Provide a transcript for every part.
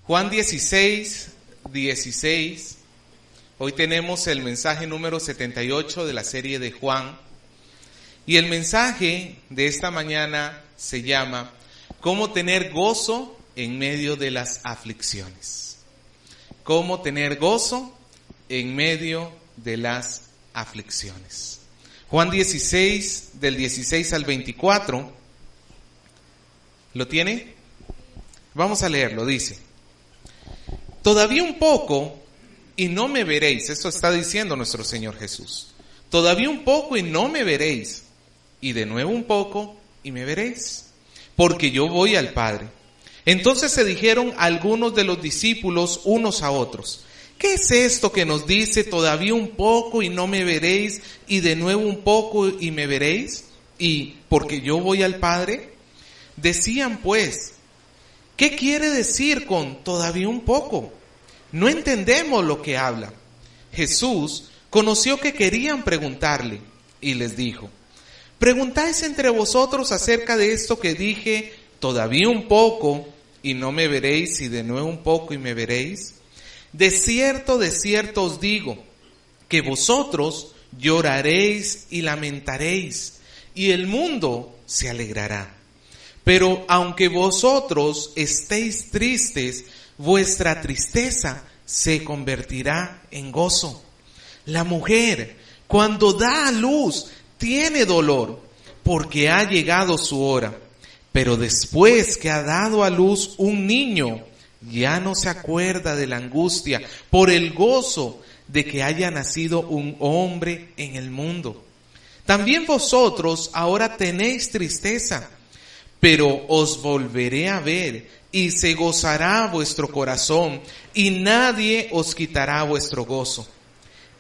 Juan 16:16. Hoy tenemos el mensaje número 78 de la serie de Juan. Y el mensaje de esta mañana se llama ¿Cómo tener gozo en medio de las aflicciones? ¿Cómo tener gozo en medio de las aflicciones? Juan 16, del 16 al 24. ¿Lo tiene? Vamos a leerlo, dice. Todavía un poco y no me veréis. Esto está diciendo nuestro Señor Jesús. Todavía un poco y no me veréis. Y de nuevo un poco y me veréis. Porque yo voy al Padre. Entonces se dijeron algunos de los discípulos unos a otros: ¿qué es esto que nos dice todavía un poco y no me veréis? Y de nuevo un poco y me veréis. Y porque yo voy al Padre. Decían pues: ¿qué quiere decir con todavía un poco? No entendemos lo que habla. Jesús conoció que querían preguntarle y les dijo: ¿preguntáis entre vosotros acerca de esto que dije, todavía un poco y no me veréis, y de nuevo un poco y me veréis? De cierto os digo, que vosotros lloraréis y lamentaréis, y el mundo se alegrará. Pero aunque vosotros estéis tristes, vuestra tristeza se convertirá en gozo. La mujer, cuando da a luz, tiene dolor, porque ha llegado su hora. Pero después que ha dado a luz un niño, ya no se acuerda de la angustia por el gozo de que haya nacido un hombre en el mundo. También vosotros ahora tenéis tristeza, pero os volveré a ver y se gozará vuestro corazón y nadie os quitará vuestro gozo.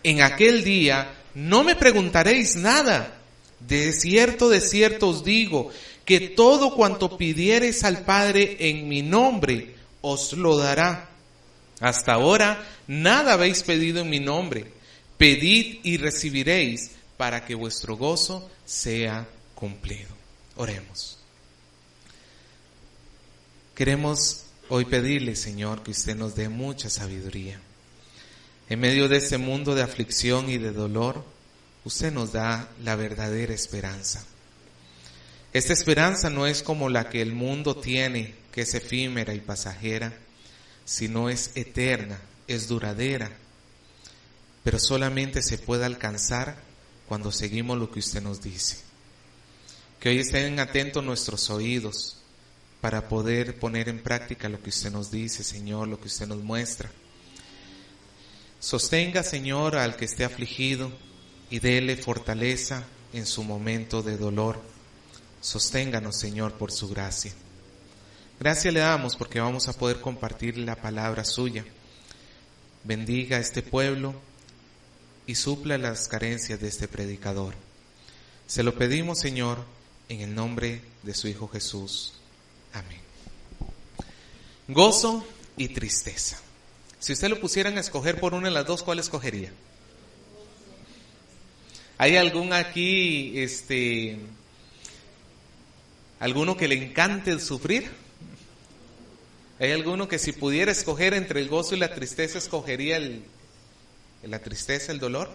En aquel día no me preguntaréis nada. De cierto os digo, que todo cuanto pidiereis al Padre en mi nombre, os lo dará. Hasta ahora nada habéis pedido en mi nombre. Pedid y recibiréis, para que vuestro gozo sea cumplido. Oremos. Queremos hoy pedirle, Señor, que usted nos dé mucha sabiduría. En medio de este mundo de aflicción y de dolor, usted nos da la verdadera esperanza. Esta esperanza no es como la que el mundo tiene, que es efímera y pasajera, sino es eterna, es duradera, pero solamente se puede alcanzar cuando seguimos lo que usted nos dice. Que hoy estén atentos nuestros oídos para poder poner en práctica lo que usted nos dice, Señor, lo que usted nos muestra. Sostenga, Señor, al que esté afligido y déle fortaleza en su momento de dolor. Sosténganos, Señor, por su gracia. Gracias le damos porque vamos a poder compartir la palabra suya. Bendiga a este pueblo y supla las carencias de este predicador. Se lo pedimos, Señor, en el nombre de su Hijo Jesús. Amén. Gozo y tristeza. Si usted lo pusieran a escoger por una de las dos, ¿cuál escogería? ¿Hay algún aquí, alguno que le encante el sufrir? ¿Hay alguno que si pudiera escoger entre el gozo y la tristeza, escogería la tristeza, el dolor?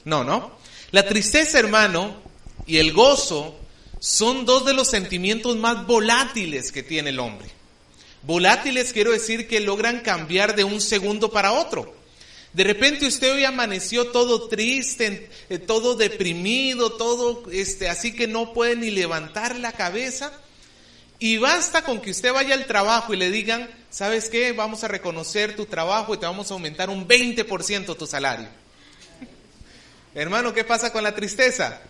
No. La tristeza, hermano, y el gozo son dos de los sentimientos más volátiles que tiene el hombre. Volátiles quiero decir que logran cambiar de un segundo para otro. De repente usted hoy amaneció todo triste, todo deprimido, todo así que no puede ni levantar la cabeza. Y basta con que usted vaya al trabajo y le digan: ¿sabes qué? Vamos a reconocer tu trabajo y te vamos a aumentar un 20% tu salario. Hermano, ¿qué pasa con la tristeza?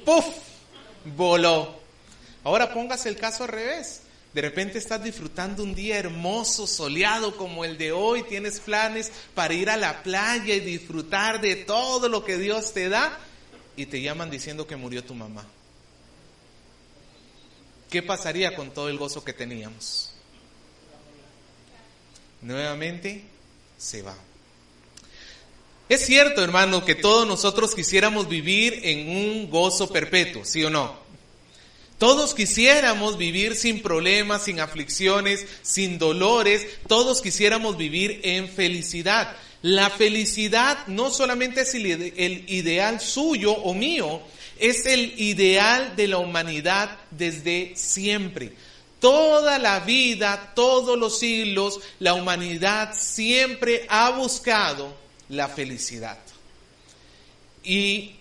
¡Puf! Voló. Ahora póngase el caso al revés. De repente estás disfrutando un día hermoso, soleado como el de hoy. Tienes planes para ir a la playa y disfrutar de todo lo que Dios te da. Y te llaman diciendo que murió tu mamá. ¿Qué pasaría con todo el gozo que teníamos? Nuevamente se va. Es cierto, hermano, que todos nosotros quisiéramos vivir en un gozo perpetuo, ¿sí o no? Todos quisiéramos vivir sin problemas, sin aflicciones, sin dolores. Todos quisiéramos vivir en felicidad. La felicidad no solamente es el ideal suyo o mío, es el ideal de la humanidad desde siempre. Toda la vida, todos los siglos, la humanidad siempre ha buscado la felicidad. Y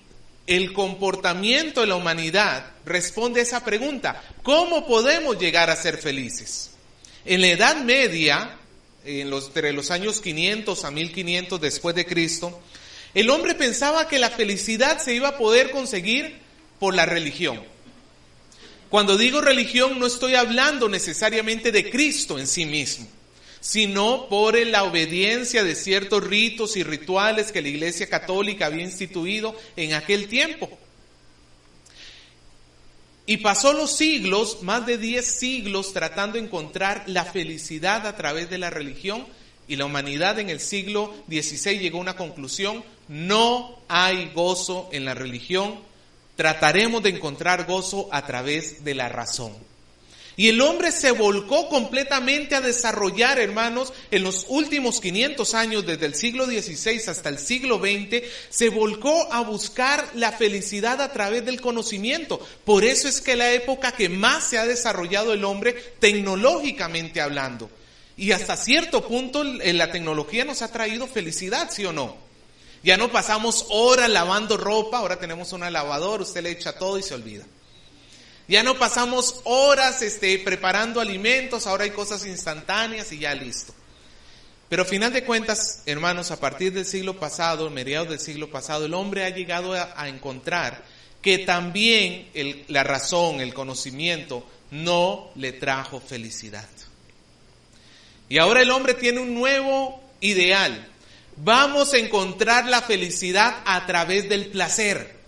el comportamiento de la humanidad responde a esa pregunta: ¿cómo podemos llegar a ser felices? En la Edad Media, entre los años 500 a 1500 después de Cristo, el hombre pensaba que la felicidad se iba a poder conseguir por la religión. Cuando digo religión, no estoy hablando necesariamente de Cristo en sí mismo, sino por la obediencia de ciertos ritos y rituales que la Iglesia Católica había instituido en aquel tiempo. Y pasó los siglos, más de 10 siglos, tratando de encontrar la felicidad a través de la religión, y la humanidad en el siglo XVI llegó a una conclusión: no hay gozo en la religión, trataremos de encontrar gozo a través de la razón. Y el hombre se volcó completamente a desarrollar, hermanos, en los últimos 500 años, desde el siglo XVI hasta el siglo XX, se volcó a buscar la felicidad a través del conocimiento. Por eso es que la época que más se ha desarrollado el hombre tecnológicamente hablando. Y hasta cierto punto la tecnología nos ha traído felicidad, ¿sí o no? Ya no pasamos horas lavando ropa, ahora tenemos una lavadora, usted le echa todo y se olvida. Ya no pasamos horas preparando alimentos, ahora hay cosas instantáneas y ya listo. Pero a final de cuentas, hermanos, a partir del siglo pasado, mediados del siglo pasado, el hombre ha llegado a encontrar que también la razón, el conocimiento, no le trajo felicidad. Y ahora el hombre tiene un nuevo ideal. Vamos a encontrar la felicidad a través del placer.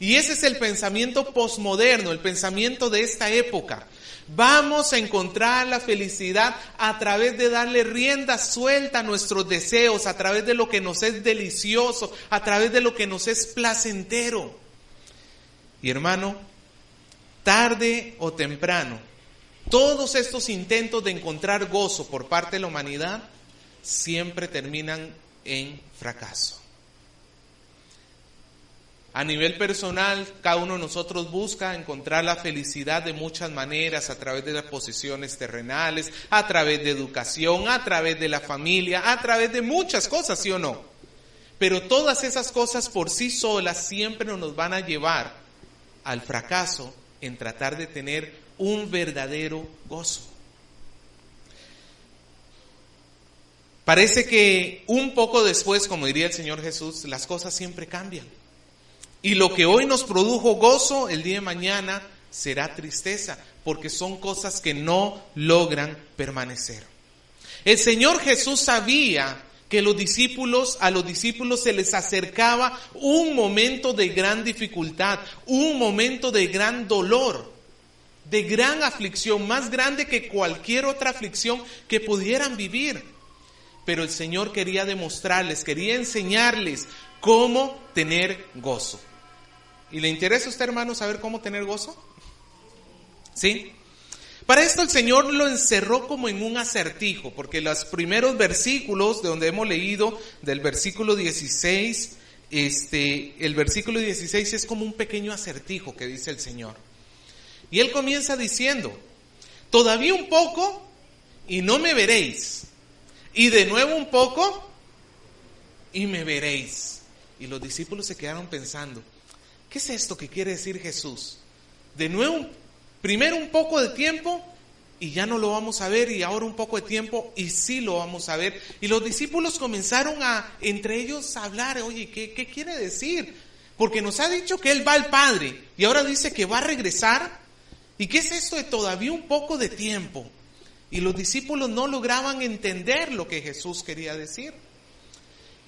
Y ese es el pensamiento posmoderno, el pensamiento de esta época. Vamos a encontrar la felicidad a través de darle rienda suelta a nuestros deseos, a través de lo que nos es delicioso, a través de lo que nos es placentero. Y hermano, tarde o temprano, todos estos intentos de encontrar gozo por parte de la humanidad siempre terminan en fracaso. A nivel personal, cada uno de nosotros busca encontrar la felicidad de muchas maneras, a través de las posesiones terrenales, a través de educación, a través de la familia, a través de muchas cosas, ¿sí o no? Pero todas esas cosas por sí solas siempre nos van a llevar al fracaso en tratar de tener un verdadero gozo. Parece que un poco después, como diría el Señor Jesús, las cosas siempre cambian. Y lo que hoy nos produjo gozo, el día de mañana será tristeza, porque son cosas que no logran permanecer. El Señor Jesús sabía que a los discípulos se les acercaba un momento de gran dificultad, un momento de gran dolor, de gran aflicción, más grande que cualquier otra aflicción que pudieran vivir. Pero el Señor quería demostrarles, quería enseñarles cómo tener gozo. ¿Y le interesa a usted, hermano, saber cómo tener gozo? ¿Sí? Para esto el Señor lo encerró como en un acertijo, porque los primeros versículos de donde hemos leído, del versículo 16, el versículo 16 es como un pequeño acertijo que dice el Señor. Y Él comienza diciendo: todavía un poco y no me veréis, y de nuevo un poco y me veréis. Y los discípulos se quedaron pensando: ¿qué es esto que quiere decir Jesús? De nuevo, primero un poco de tiempo y ya no lo vamos a ver, y ahora un poco de tiempo y sí lo vamos a ver. Y los discípulos comenzaron entre ellos a hablar: oye, ¿qué quiere decir? Porque nos ha dicho que Él va al Padre y ahora dice que va a regresar. ¿Y qué es esto de todavía un poco de tiempo? Y los discípulos no lograban entender lo que Jesús quería decir.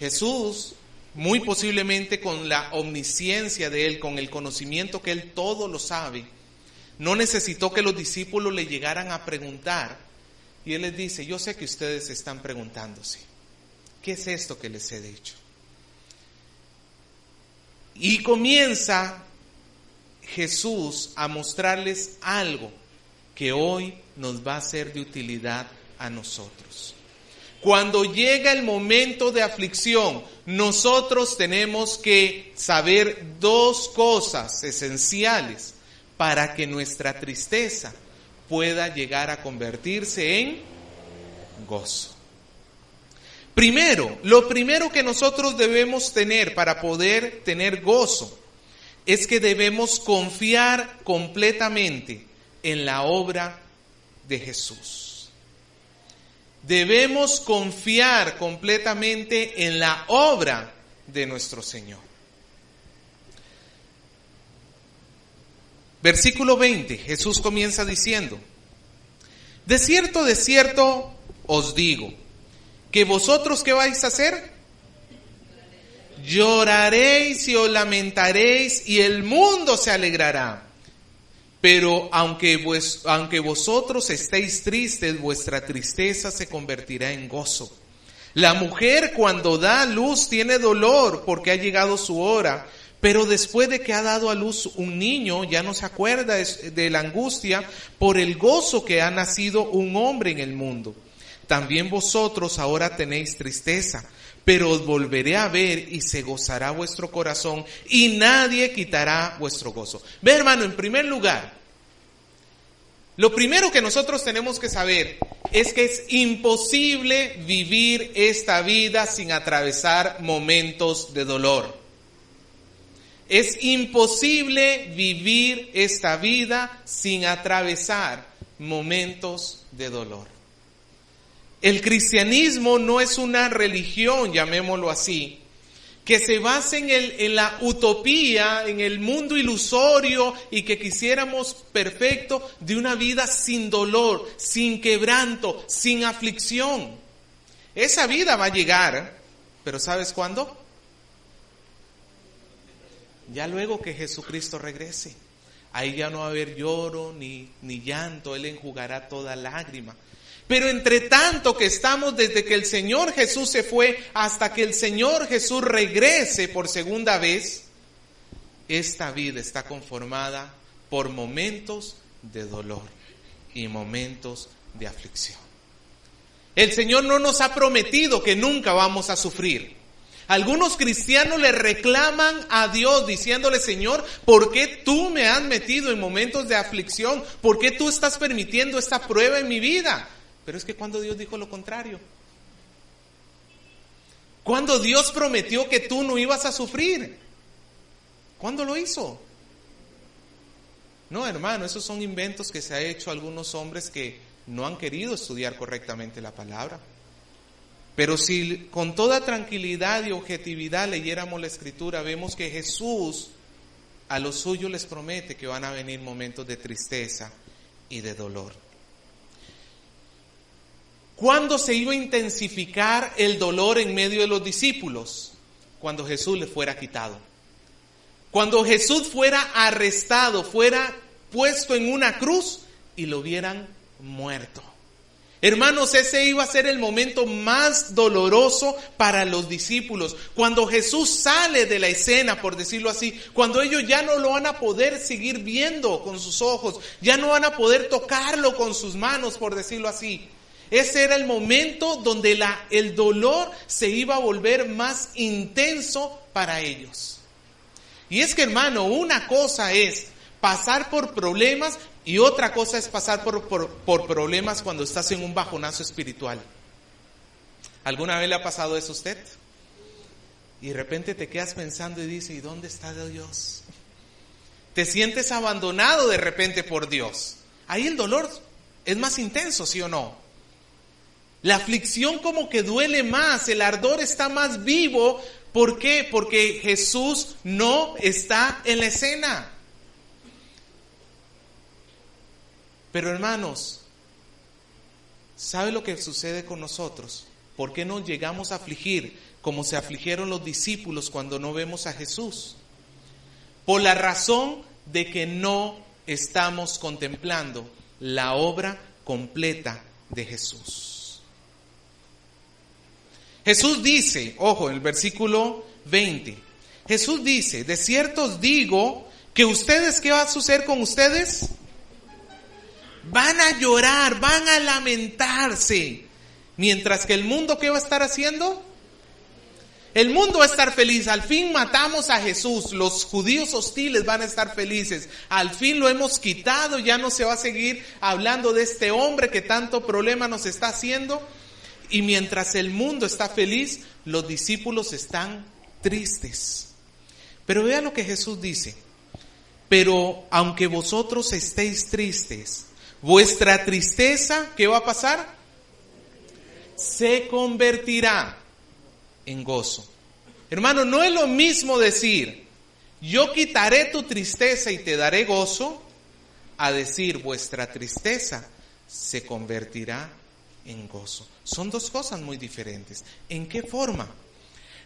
Jesús, muy posiblemente con la omnisciencia de Él, con el conocimiento que Él todo lo sabe, no necesitó que los discípulos le llegaran a preguntar. Y Él les dice: yo sé que ustedes están preguntándose, ¿qué es esto que les he dicho? Y comienza Jesús a mostrarles algo que hoy nos va a ser de utilidad a nosotros. Cuando llega el momento de aflicción, nosotros tenemos que saber dos cosas esenciales para que nuestra tristeza pueda llegar a convertirse en gozo. Primero, lo primero que nosotros debemos tener para poder tener gozo es que debemos confiar completamente en la obra de Jesús. Debemos confiar completamente en la obra de nuestro Señor. Versículo 20, Jesús comienza diciendo: de cierto os digo, que vosotros ¿qué vais a hacer? Lloraréis y os lamentaréis y el mundo se alegrará. Pero aunque vosotros estéis tristes, vuestra tristeza se convertirá en gozo. La mujer cuando da a luz tiene dolor porque ha llegado su hora, pero después de que ha dado a luz un niño ya no se acuerda de la angustia por el gozo que ha nacido un hombre en el mundo. También vosotros ahora tenéis tristeza, pero os volveré a ver y se gozará vuestro corazón y nadie quitará vuestro gozo. Ve, hermano, en primer lugar, lo primero que nosotros tenemos que saber es que es imposible vivir esta vida sin atravesar momentos de dolor. Es imposible vivir esta vida sin atravesar momentos de dolor. El cristianismo no es una religión, llamémoslo así, que se basa en la utopía, en el mundo ilusorio y que quisiéramos perfecto de una vida sin dolor, sin quebranto, sin aflicción. Esa vida va a llegar, pero ¿sabes cuándo? Ya luego que Jesucristo regrese. Ahí ya no va a haber lloro ni llanto, Él enjugará toda lágrima. Pero entre tanto que estamos desde que el Señor Jesús se fue hasta que el Señor Jesús regrese por segunda vez, esta vida está conformada por momentos de dolor y momentos de aflicción. El Señor no nos ha prometido que nunca vamos a sufrir. Algunos cristianos le reclaman a Dios diciéndole: Señor, ¿por qué tú me has metido en momentos de aflicción? ¿Por qué tú estás permitiendo esta prueba en mi vida? Pero es que cuando Dios dijo lo contrario, cuando Dios prometió que tú no ibas a sufrir, ¿cuándo lo hizo? No, hermano, esos son inventos que se ha hecho algunos hombres que no han querido estudiar correctamente la palabra. Pero si con toda tranquilidad y objetividad leyéramos la Escritura, vemos que Jesús a los suyos les promete que van a venir momentos de tristeza y de dolor. ¿Cuándo se iba a intensificar el dolor en medio de los discípulos? Cuando Jesús les fuera quitado. Cuando Jesús fuera arrestado, fuera puesto en una cruz y lo vieran muerto. Hermanos, ese iba a ser el momento más doloroso para los discípulos. Cuando Jesús sale de la escena, por decirlo así, cuando ellos ya no lo van a poder seguir viendo con sus ojos, ya no van a poder tocarlo con sus manos, por decirlo así. Ese era el momento donde el dolor se iba a volver más intenso para ellos. Y es que, hermano, una cosa es pasar por problemas y otra cosa es pasar por problemas cuando estás en un bajonazo espiritual. ¿Alguna vez le ha pasado eso a usted? Y de repente te quedas pensando y dices: ¿y dónde está Dios? Te sientes abandonado de repente por Dios. Ahí el dolor es más intenso, ¿sí o no? La aflicción como que duele más, el ardor está más vivo. ¿Por qué? Porque Jesús no está en la escena. Pero hermanos, ¿sabe lo que sucede con nosotros? ¿Por qué nos llegamos a afligir como se afligieron los discípulos cuando no vemos a Jesús? Por la razón de que no estamos contemplando la obra completa de Jesús. Jesús dice, ojo, en el versículo 20, Jesús dice: de cierto os digo ¿Que ustedes, qué va a suceder con ustedes? Van a llorar, van a lamentarse. Mientras que el mundo, ¿qué va a estar haciendo? El mundo va a estar feliz. Al fin matamos a Jesús. Los judíos hostiles van a estar felices. Al fin lo hemos quitado. Ya no se va a seguir hablando de este hombre que tanto problema nos está haciendo. Y mientras el mundo está feliz, los discípulos están tristes. Pero vean lo que Jesús dice. Pero aunque vosotros estéis tristes, vuestra tristeza, ¿qué va a pasar? Se convertirá en gozo. Hermano, no es lo mismo decir, yo quitaré tu tristeza y te daré gozo, a decir, vuestra tristeza se convertirá en gozo. Son dos cosas muy diferentes. ¿En qué forma?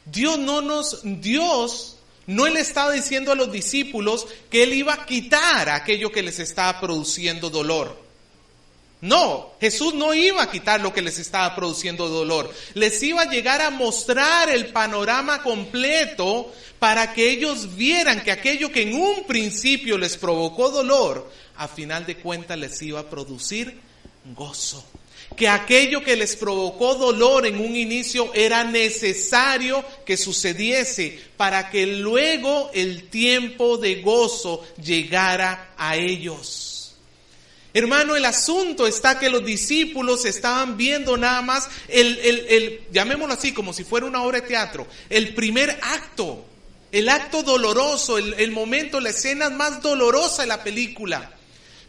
Dios no le estaba diciendo a los discípulos que Él iba a quitar aquello que les estaba produciendo dolor. No, Jesús no iba a quitar lo que les estaba produciendo dolor. Les iba a llegar a mostrar el panorama completo para que ellos vieran que aquello que en un principio les provocó dolor, a final de cuentas les iba a producir gozo. Que aquello que les provocó dolor en un inicio era necesario que sucediese para que luego el tiempo de gozo llegara a ellos. Hermano, el asunto está que los discípulos estaban viendo nada más llamémoslo así, como si fuera una obra de teatro, el primer acto, el acto doloroso, el momento, la escena más dolorosa de la película.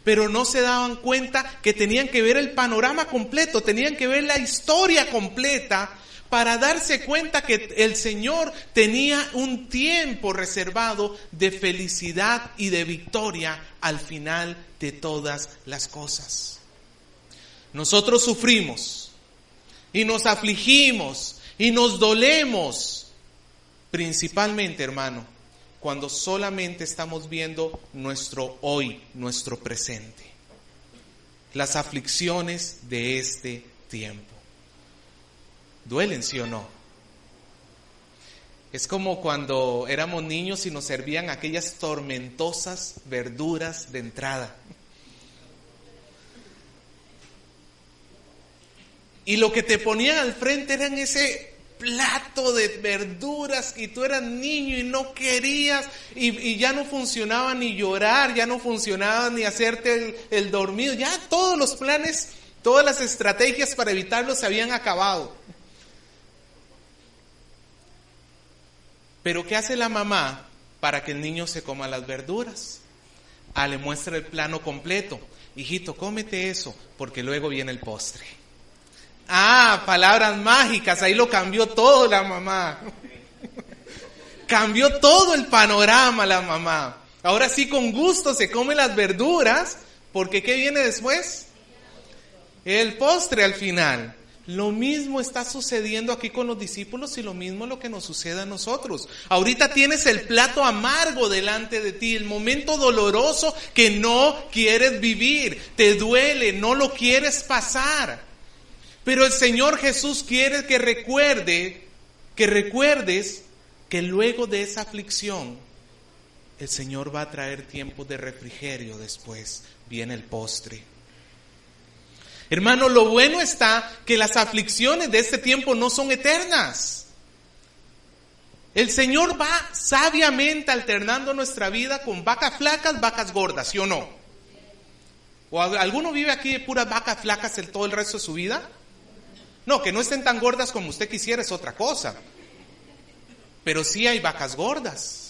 Pero no se daban cuenta que tenían que ver el panorama completo, tenían que ver la historia completa para darse cuenta que el Señor tenía un tiempo reservado de felicidad y de victoria al final de todas las cosas. Nosotros sufrimos y nos afligimos y nos dolemos, principalmente, hermano, cuando solamente estamos viendo nuestro hoy, nuestro presente, las aflicciones de este tiempo. ¿Duelen, sí o no? Es como cuando éramos niños y nos servían aquellas tormentosas verduras de entrada. Y lo que te ponían al frente eran ese plato de verduras y tú eras niño y no querías y ya no funcionaba ni llorar, ya no funcionaba ni hacerte el dormido, ya todos los planes, todas las estrategias para evitarlo se habían acabado. Pero ¿qué hace la mamá para que el niño se coma las verduras? Le muestra el plano completo. Hijito, cómete eso, porque luego viene el postre. Palabras mágicas, ahí lo cambió todo la mamá. Cambió todo el panorama la mamá. Ahora sí, con gusto se come las verduras, porque ¿qué viene después? El postre al final. Lo mismo está sucediendo aquí con los discípulos y lo mismo es lo que nos sucede a nosotros. Ahorita tienes el plato amargo delante de ti, el momento doloroso que no quieres vivir, te duele, no lo quieres pasar. Pero el Señor Jesús quiere que recuerdes que luego de esa aflicción, el Señor va a traer tiempos de refrigerio después, viene el postre. Hermano, lo bueno está que las aflicciones de este tiempo no son eternas. El Señor va sabiamente alternando nuestra vida con vacas flacas, vacas gordas, ¿sí o no? ¿O alguno vive aquí de puras vacas flacas todo el resto de su vida? No, que no estén tan gordas como usted quisiera es otra cosa. Pero sí hay vacas gordas.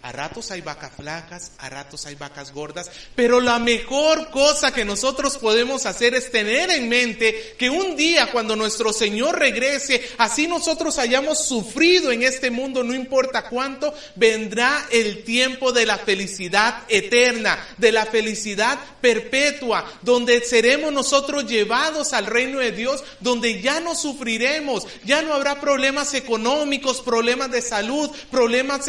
A ratos hay vacas flacas, a ratos hay vacas gordas, pero la mejor cosa que nosotros podemos hacer es tener en mente que un día cuando nuestro Señor regrese, así nosotros hayamos sufrido en este mundo, no importa cuánto, vendrá el tiempo de la felicidad eterna, de la felicidad perpetua, donde seremos nosotros llevados al reino de Dios, donde ya no sufriremos, ya no habrá problemas económicos, problemas de salud, problemas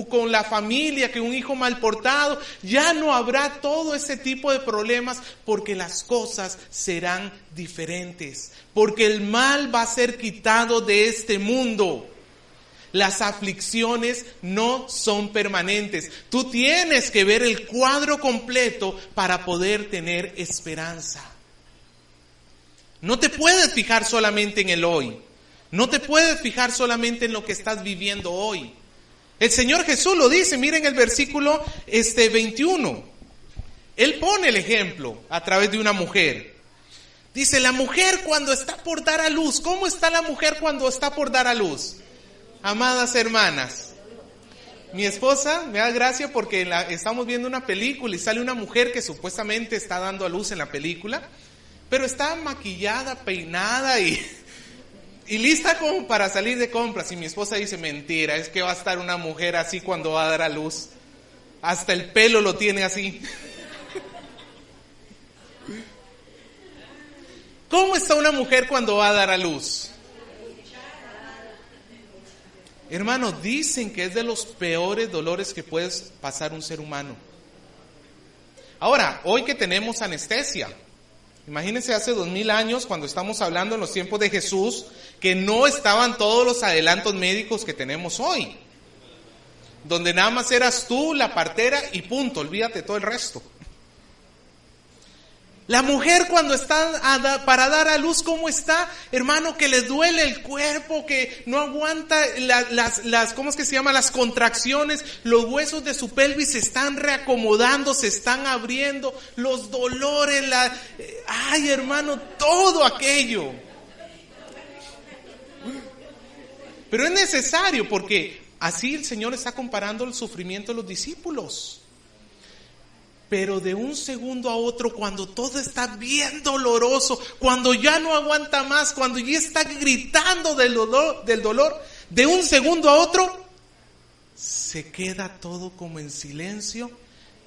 con la familia, que un hijo mal portado, ya no habrá todo ese tipo de problemas porque las cosas serán diferentes, porque el mal va a ser quitado de este mundo. Las aflicciones no son permanentes. Tú tienes que ver el cuadro completo para poder tener esperanza. No te puedes fijar solamente en el hoy. No te puedes fijar solamente en lo que estás viviendo hoy. El Señor Jesús lo dice, miren el versículo 21. Él pone el ejemplo a través de una mujer. Dice, la mujer cuando está por dar a luz. ¿Cómo está la mujer cuando está por dar a luz? Amadas hermanas, mi esposa me da gracia porque estamos viendo una película y sale una mujer que supuestamente está dando a luz en la película, pero está maquillada, peinada y lista como para salir de compras. Y mi esposa dice, mentira, es que va a estar una mujer así cuando va a dar a luz. Hasta el pelo lo tiene así. ¿Cómo está una mujer cuando va a dar a luz? Hermanos, dicen que es de los peores dolores que puede pasar un ser humano. Ahora, hoy que tenemos anestesia, imagínense hace 2000 años cuando estamos hablando en los tiempos de Jesús, que no estaban todos los adelantos médicos que tenemos hoy. Donde nada más eras tú, la partera y punto, olvídate todo el resto. La mujer cuando está para dar a luz, ¿cómo está? Hermano, que le duele el cuerpo, que no aguanta ¿cómo es que se llama? Las contracciones, los huesos de su pelvis se están reacomodando, se están abriendo, los dolores, ay hermano, todo aquello. Pero es necesario porque así el Señor está comparando el sufrimiento de los discípulos. Pero de un segundo a otro, cuando todo está bien doloroso, cuando ya no aguanta más, cuando ya está gritando del dolor, de un segundo a otro, se queda todo como en silencio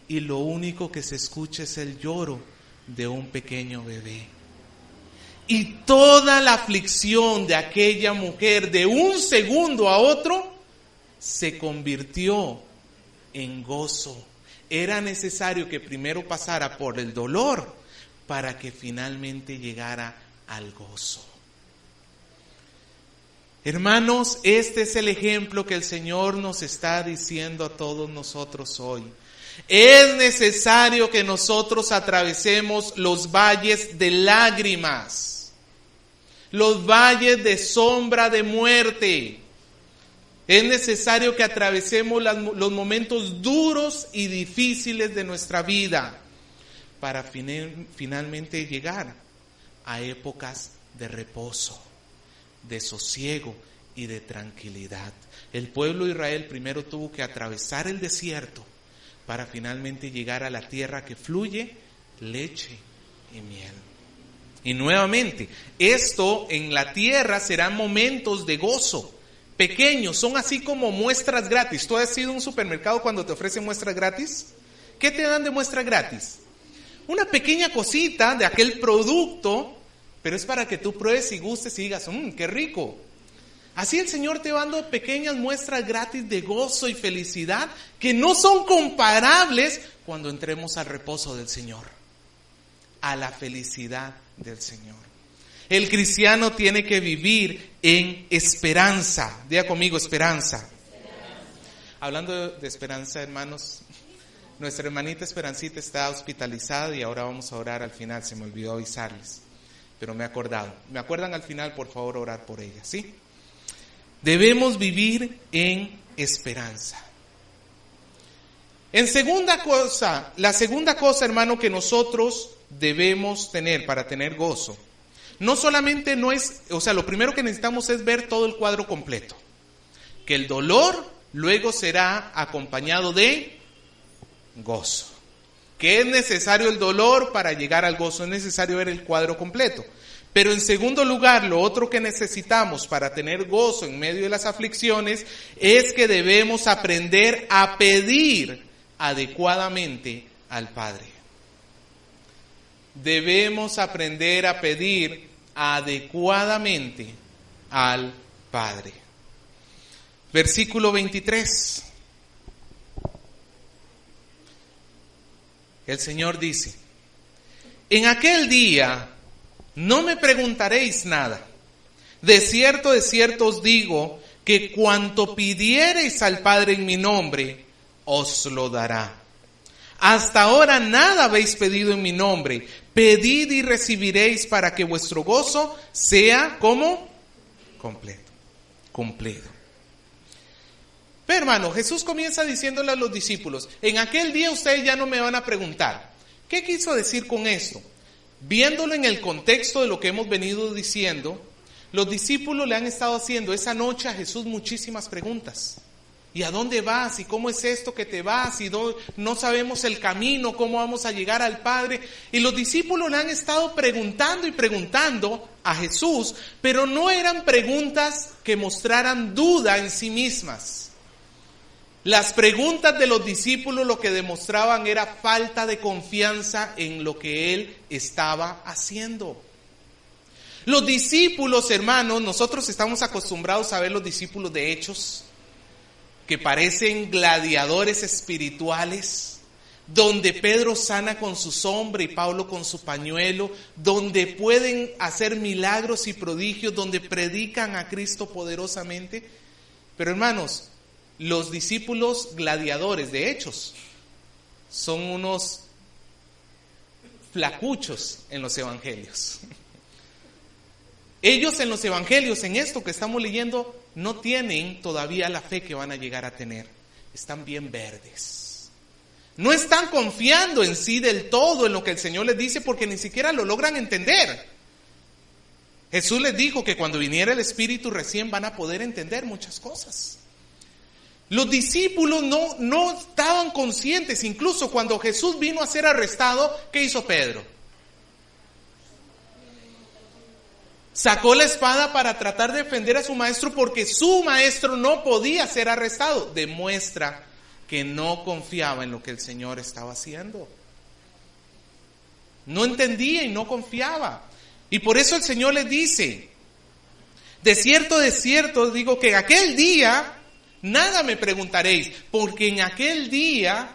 y lo único que se escucha es el lloro de un pequeño bebé. Y toda la aflicción de aquella mujer, de un segundo a otro, se convirtió en gozo. Era necesario que primero pasara por el dolor para que finalmente llegara al gozo. Hermanos, este es el ejemplo que el Señor nos está diciendo a todos nosotros hoy. Es necesario que nosotros atravesemos los valles de lágrimas, los valles de sombra de muerte. Es necesario que atravesemos los momentos duros y difíciles de nuestra vida para finalmente llegar a épocas de reposo, de sosiego y de tranquilidad. El pueblo de Israel primero tuvo que atravesar el desierto para finalmente llegar a la tierra que fluye leche y miel. Y nuevamente, esto en la tierra serán momentos de gozo. Pequeños, son así como muestras gratis. ¿Tú has ido a un supermercado cuando te ofrecen muestras gratis? ¿Qué te dan de muestra gratis? Una pequeña cosita de aquel producto, pero es para que tú pruebes y gustes y digas, qué rico. Así el Señor te va dando pequeñas muestras gratis de gozo y felicidad que no son comparables cuando entremos al reposo del Señor, a la felicidad del Señor. El cristiano tiene que vivir en esperanza. Diga conmigo, esperanza. Hablando de esperanza, hermanos, nuestra hermanita Esperancita está hospitalizada y ahora vamos a orar al final. Se me olvidó avisarles, pero me he acordado. ¿Me acuerdan al final, por favor, orar por ella? ¿Sí? Debemos vivir en esperanza. La segunda cosa, hermano, que nosotros debemos tener para tener gozo, no solamente lo primero que necesitamos es ver todo el cuadro completo. Que el dolor luego será acompañado de gozo. Que es necesario el dolor para llegar al gozo, es necesario ver el cuadro completo. Pero en segundo lugar, lo otro que necesitamos para tener gozo en medio de las aflicciones es que debemos aprender a pedir adecuadamente al Padre. Debemos aprender a pedir adecuadamente al Padre. Versículo 23. El Señor dice: en aquel día no me preguntaréis nada. De cierto os digo que cuanto pidiereis al Padre en mi nombre, os lo dará. Hasta ahora nada habéis pedido en mi nombre. Pedid y recibiréis para que vuestro gozo sea como completo. Pero hermano, Jesús comienza diciéndole a los discípulos, en aquel día ustedes ya no me van a preguntar. ¿Qué quiso decir con esto? Viéndolo en el contexto de lo que hemos venido diciendo, los discípulos le han estado haciendo esa noche a Jesús muchísimas preguntas. ¿Y a dónde vas? ¿Y cómo es esto que te vas? ¿Y no sabemos el camino? ¿Cómo vamos a llegar al Padre? Y los discípulos le han estado preguntando y preguntando a Jesús, pero no eran preguntas que mostraran duda en sí mismas. Las preguntas de los discípulos lo que demostraban era falta de confianza en lo que Él estaba haciendo. Los discípulos, hermanos, nosotros estamos acostumbrados a ver los discípulos de Hechos, que parecen gladiadores espirituales, donde Pedro sana con su sombra y Pablo con su pañuelo, donde pueden hacer milagros y prodigios, donde predican a Cristo poderosamente. Pero hermanos, los discípulos gladiadores de Hechos son unos flacuchos en los evangelios. Ellos en los evangelios, en esto que estamos leyendo, no tienen todavía la fe que van a llegar a tener. Están bien verdes. No están confiando en sí del todo en lo que el Señor les dice porque ni siquiera lo logran entender. Jesús les dijo que cuando viniera el Espíritu recién van a poder entender muchas cosas. Los discípulos no estaban conscientes. Incluso cuando Jesús vino a ser arrestado, ¿qué hizo Pedro? Sacó la espada para tratar de defender a su maestro porque su maestro no podía ser arrestado. Demuestra que no confiaba en lo que el Señor estaba haciendo. No entendía y no confiaba. Y por eso el Señor les dice, de cierto digo que en aquel día nada me preguntaréis, porque en aquel día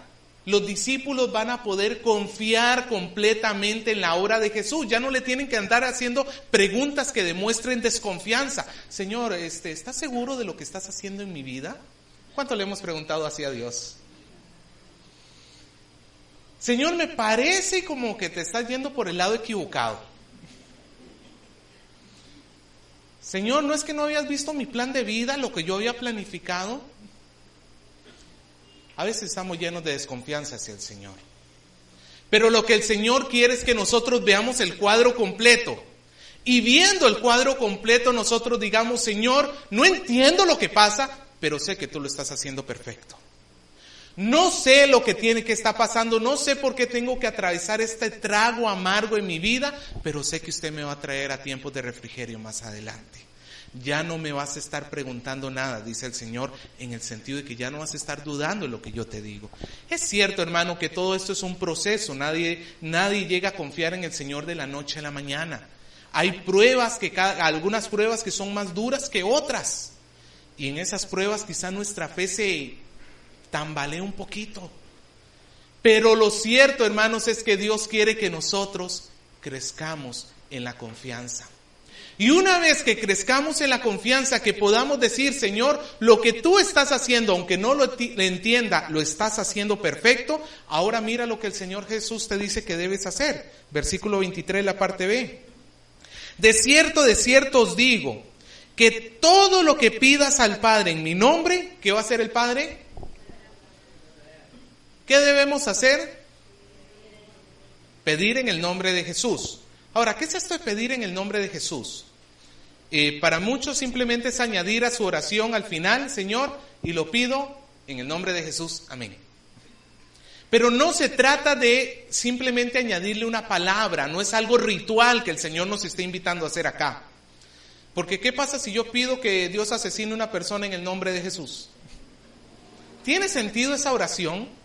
los discípulos van a poder confiar completamente en la obra de Jesús. Ya no le tienen que andar haciendo preguntas que demuestren desconfianza. Señor, ¿estás seguro de lo que estás haciendo en mi vida? ¿Cuánto le hemos preguntado así a Dios? Señor, me parece como que te estás yendo por el lado equivocado. Señor, ¿no es que no habías visto mi plan de vida, lo que yo había planificado? A veces estamos llenos de desconfianza hacia el Señor. Pero lo que el Señor quiere es que nosotros veamos el cuadro completo. Y viendo el cuadro completo, nosotros digamos, Señor, no entiendo lo que pasa, pero sé que tú lo estás haciendo perfecto. No sé lo que está pasando, no sé por qué tengo que atravesar este trago amargo en mi vida, pero sé que usted me va a traer a tiempos de refrigerio más adelante. Ya no me vas a estar preguntando nada, dice el Señor, en el sentido de que ya no vas a estar dudando en lo que yo te digo. Es cierto, hermano, que todo esto es un proceso. Nadie llega a confiar en el Señor de la noche a la mañana. Hay pruebas, algunas pruebas que son más duras que otras. Y en esas pruebas quizá nuestra fe se tambalea un poquito. Pero lo cierto, hermanos, es que Dios quiere que nosotros crezcamos en la confianza. Y una vez que crezcamos en la confianza, que podamos decir, Señor, lo que tú estás haciendo, aunque no lo entienda, lo estás haciendo perfecto. Ahora mira lo que el Señor Jesús te dice que debes hacer. Versículo 23, la parte B. De cierto os digo, que todo lo que pidas al Padre en mi nombre, ¿qué va a hacer el Padre? ¿Qué debemos hacer? Pedir en el nombre de Jesús. Ahora, ¿qué es esto de pedir en el nombre de Jesús? Para muchos simplemente es añadir a su oración al final, Señor, y lo pido en el nombre de Jesús, amén. Pero no se trata de simplemente añadirle una palabra, no es algo ritual que el Señor nos está invitando a hacer acá. Porque ¿qué pasa si yo pido que Dios asesine a una persona en el nombre de Jesús? ¿Tiene sentido esa oración?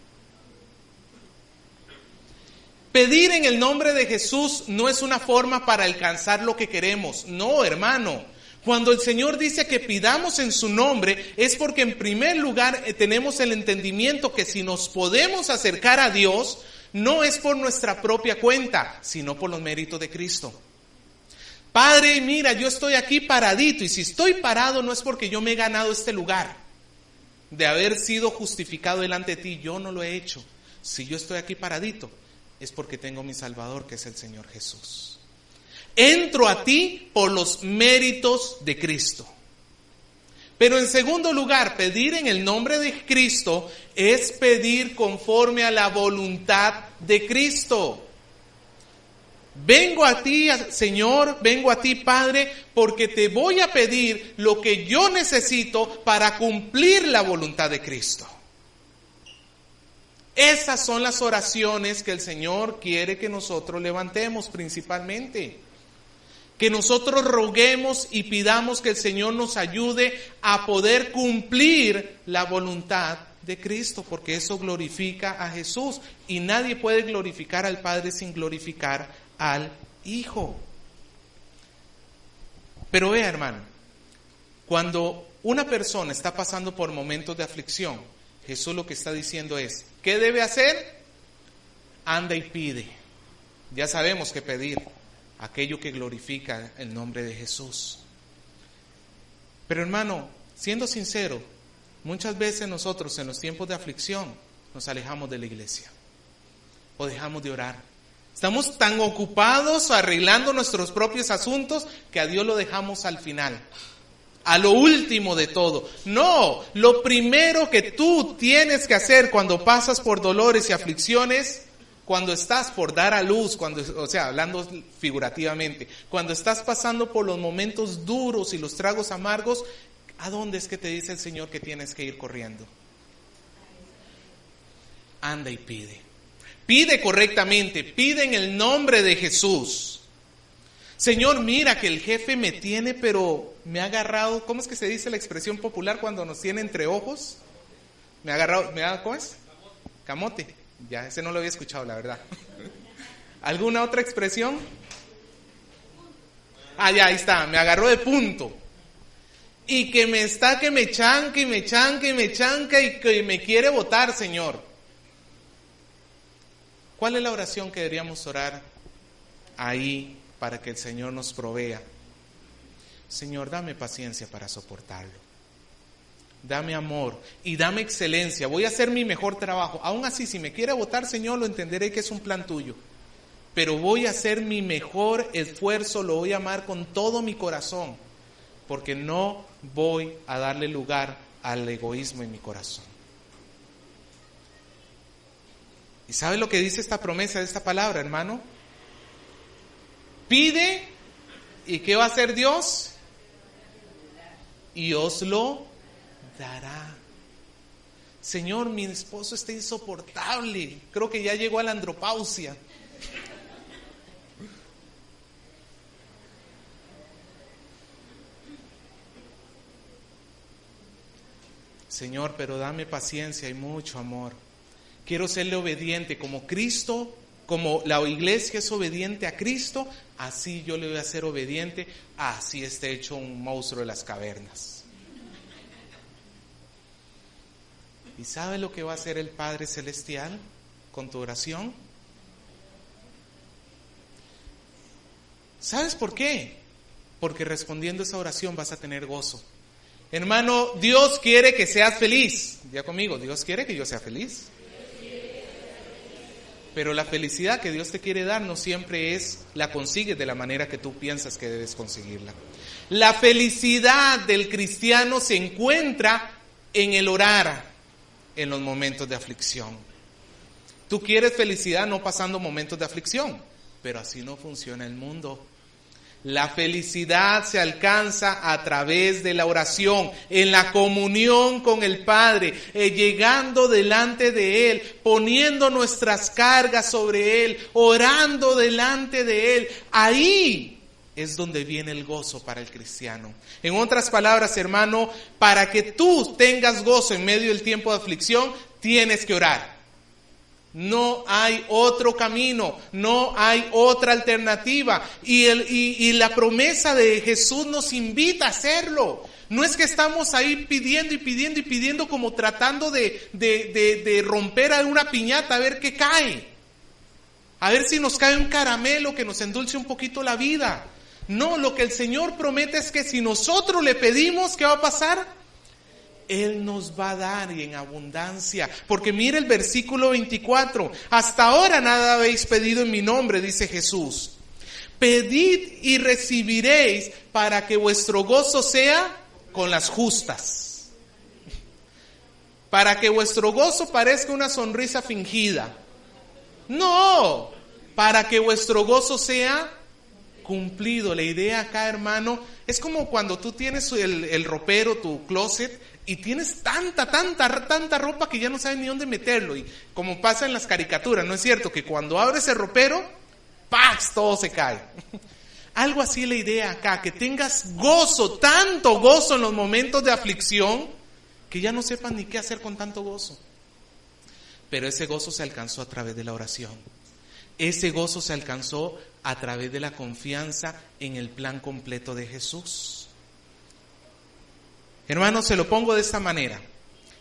Pedir en el nombre de Jesús no es una forma para alcanzar lo que queremos. No, hermano. Cuando el Señor dice que pidamos en su nombre, es porque en primer lugar tenemos el entendimiento que si nos podemos acercar a Dios, no es por nuestra propia cuenta, sino por los méritos de Cristo. Padre, mira, yo estoy aquí paradito, y si estoy parado no es porque yo me he ganado este lugar de haber sido justificado delante de ti. Yo no lo he hecho. Si yo estoy aquí paradito, es porque tengo mi Salvador, que es el Señor Jesús. Entro a ti por los méritos de Cristo. Pero en segundo lugar, pedir en el nombre de Cristo es pedir conforme a la voluntad de Cristo. Vengo a ti, Señor, vengo a ti, Padre, porque te voy a pedir lo que yo necesito para cumplir la voluntad de Cristo. Esas son las oraciones que el Señor quiere que nosotros levantemos principalmente. Que nosotros roguemos y pidamos que el Señor nos ayude a poder cumplir la voluntad de Cristo, porque eso glorifica a Jesús, y nadie puede glorificar al Padre sin glorificar al Hijo. Pero vea, hermano, cuando una persona está pasando por momentos de aflicción, Jesús lo que está diciendo es, ¿qué debe hacer? Anda y pide. Ya sabemos qué pedir: aquello que glorifica el nombre de Jesús. Pero hermano, siendo sincero, muchas veces nosotros en los tiempos de aflicción nos alejamos de la iglesia o dejamos de orar. Estamos tan ocupados arreglando nuestros propios asuntos que a Dios lo dejamos al final, a lo último de todo. No, lo primero que tú tienes que hacer cuando pasas por dolores y aflicciones, cuando estás por dar a luz, hablando figurativamente, cuando estás pasando por los momentos duros y los tragos amargos, ¿a dónde es que te dice el Señor que tienes que ir corriendo? Anda y pide. Pide correctamente, pide en el nombre de Jesús. Señor, mira que el jefe me tiene, pero me ha agarrado, ¿cómo es que se dice la expresión popular cuando nos tiene entre ojos? ¿Cómo es? Camote. Ya, ese no lo había escuchado, la verdad. ¿Alguna otra expresión? Ya, ahí está, me agarró de punto. Y que me chanca y me chanca y me chanca y que me quiere botar, Señor. ¿Cuál es la oración que deberíamos orar ahí para que el Señor nos provea? Señor, dame paciencia para soportarlo. Dame amor y dame excelencia. Voy a hacer mi mejor trabajo. Aún así, si me quiere botar, Señor, lo entenderé que es un plan tuyo. Pero voy a hacer mi mejor esfuerzo, lo voy a amar con todo mi corazón, porque no voy a darle lugar al egoísmo en mi corazón. ¿Y sabe lo que dice esta promesa de esta palabra, hermano? Pide, ¿y qué va a hacer Dios? Y os lo dará. Señor, mi esposo está insoportable, creo que ya llegó a la andropausia. Señor, pero dame paciencia y mucho amor. Quiero serle obediente como Cristo, como la iglesia es obediente a Cristo, así yo le voy a ser obediente, así esté hecho un monstruo de las cavernas. ¿Y sabe lo que va a hacer el Padre Celestial con tu oración? ¿Sabes por qué? Porque respondiendo esa oración vas a tener gozo. Hermano, Dios quiere que seas feliz. Ya conmigo, Dios quiere que yo sea feliz. Pero la felicidad que Dios te quiere dar no siempre la consigues de la manera que tú piensas que debes conseguirla. La felicidad del cristiano se encuentra en el orar en los momentos de aflicción. Tú quieres felicidad no pasando momentos de aflicción, pero así no funciona el mundo. La felicidad se alcanza a través de la oración, en la comunión con el Padre, llegando delante de Él, poniendo nuestras cargas sobre Él, orando delante de Él. Ahí es donde viene el gozo para el cristiano. En otras palabras, hermano, para que tú tengas gozo en medio del tiempo de aflicción, tienes que orar. No hay otro camino, no hay otra alternativa. Y la promesa de Jesús nos invita a hacerlo. No es que estamos ahí pidiendo y pidiendo y pidiendo como tratando de romper alguna piñata a ver qué cae. A ver si nos cae un caramelo que nos endulce un poquito la vida. No, lo que el Señor promete es que si nosotros le pedimos, ¿qué va a pasar? Él nos va a dar y en abundancia. Porque mire el versículo 24. Hasta ahora nada habéis pedido en mi nombre, dice Jesús. Pedid y recibiréis para que vuestro gozo sea con las justas. Para que vuestro gozo parezca una sonrisa fingida. No, para que vuestro gozo sea cumplido. La idea acá, hermano, es como cuando tú tienes el ropero, tu closet, y tienes tanta ropa que ya no sabes ni dónde meterlo. Y como pasa en las caricaturas, ¿no es cierto? Que cuando abres el ropero, ¡pax!, todo se cae. Algo así la idea acá, que tengas gozo, tanto gozo en los momentos de aflicción, que ya no sepas ni qué hacer con tanto gozo. Pero ese gozo se alcanzó a través de la oración. Ese gozo se alcanzó a través de la confianza en el plan completo de Jesús. Hermanos, se lo pongo de esta manera.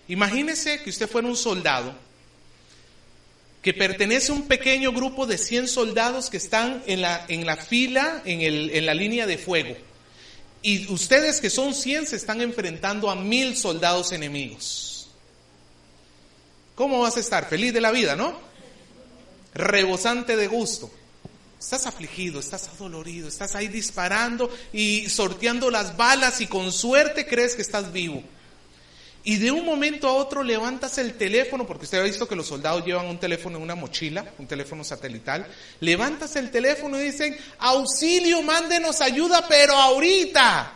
Imagínese que usted fuera un soldado que pertenece a un pequeño grupo de 100 soldados que están en la fila, en la línea de fuego. Y ustedes que son 100 se están enfrentando a 1000 soldados enemigos. ¿Cómo vas a estar? Feliz de la vida, ¿no? Rebosante de gusto. Estás afligido, estás adolorido, estás ahí disparando y sorteando las balas y con suerte crees que estás vivo. Y de un momento a otro levantas el teléfono, porque usted ha visto que los soldados llevan un teléfono en una mochila, un teléfono satelital. Levantas el teléfono y dicen, auxilio, mándenos ayuda, pero ahorita.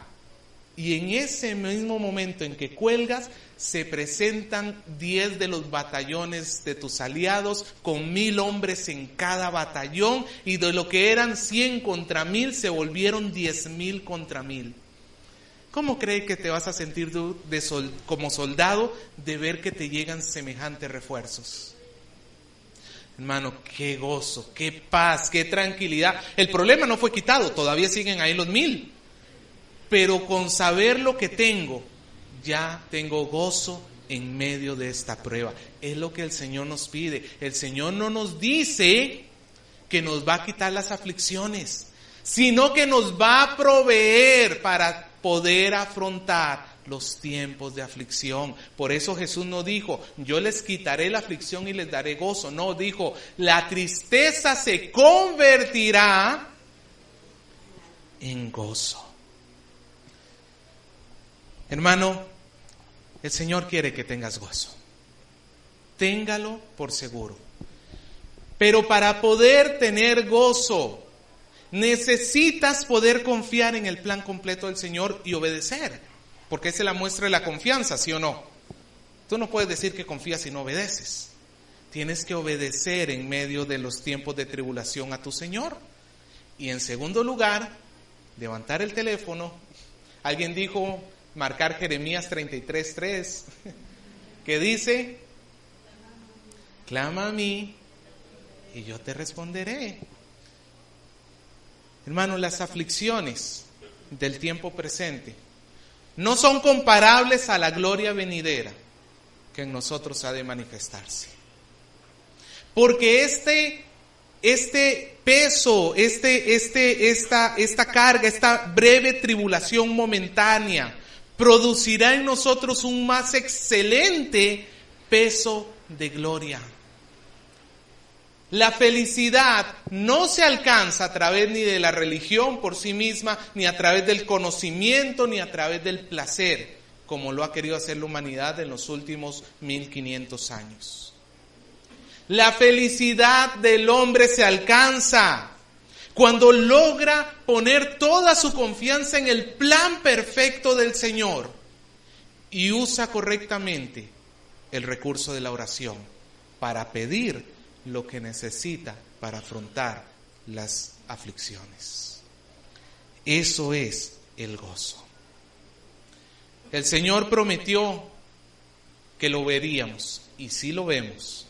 Y en ese mismo momento en que cuelgas, se presentan 10 de los batallones de tus aliados con 1000 hombres en cada batallón, y de lo que eran 100 contra 1000 se volvieron 10,000 contra 1000. ¿Cómo cree que te vas a sentir tú como soldado de ver que te llegan semejantes refuerzos? Hermano, qué gozo, qué paz, qué tranquilidad. El problema no fue quitado, todavía siguen ahí los 1000. Pero con saber lo que tengo, ya tengo gozo en medio de esta prueba. Es lo que el Señor nos pide. El Señor no nos dice que nos va a quitar las aflicciones, sino que nos va a proveer para poder afrontar los tiempos de aflicción. Por eso Jesús no dijo, yo les quitaré la aflicción y les daré gozo. No, dijo, la tristeza se convertirá en gozo. Hermano, el Señor quiere que tengas gozo. Téngalo por seguro. Pero para poder tener gozo, necesitas poder confiar en el plan completo del Señor y obedecer. Porque esa es la muestra de la confianza, ¿sí o no? Tú no puedes decir que confías si no obedeces. Tienes que obedecer en medio de los tiempos de tribulación a tu Señor. Y en segundo lugar, levantar el teléfono. Alguien dijo marcar Jeremías 33:3, que dice, clama a mí y yo te responderé. Hermanos, las aflicciones del tiempo presente no son comparables a la gloria venidera que en nosotros ha de manifestarse. Porque este peso, esta carga, esta breve tribulación momentánea, producirá en nosotros un más excelente peso de gloria. La felicidad no se alcanza a través ni de la religión por sí misma, ni a través del conocimiento, ni a través del placer, como lo ha querido hacer la humanidad en los últimos 1500 años. La felicidad del hombre se alcanza cuando logra poner toda su confianza en el plan perfecto del Señor y usa correctamente el recurso de la oración para pedir lo que necesita para afrontar las aflicciones. Eso es el gozo. El Señor prometió que lo veríamos, y sí lo vemos,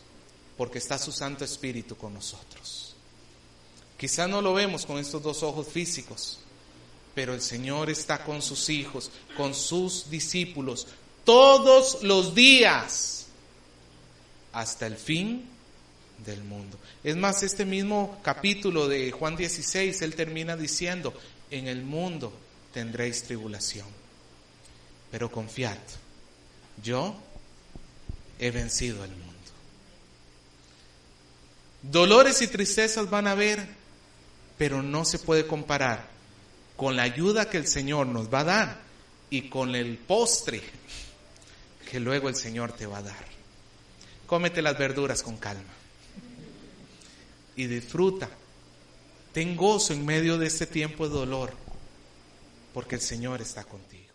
porque está su Santo Espíritu con nosotros. Quizá no lo vemos con estos 2 ojos físicos, pero el Señor está con sus hijos, con sus discípulos, todos los días, hasta el fin del mundo. Es más, este mismo capítulo de Juan 16, él termina diciendo, en el mundo tendréis tribulación, pero confiad, yo he vencido el mundo. Dolores y tristezas van a haber, pero no se puede comparar con la ayuda que el Señor nos va a dar y con el postre que luego el Señor te va a dar. Cómete las verduras con calma y disfruta. Ten gozo en medio de este tiempo de dolor, porque el Señor está contigo.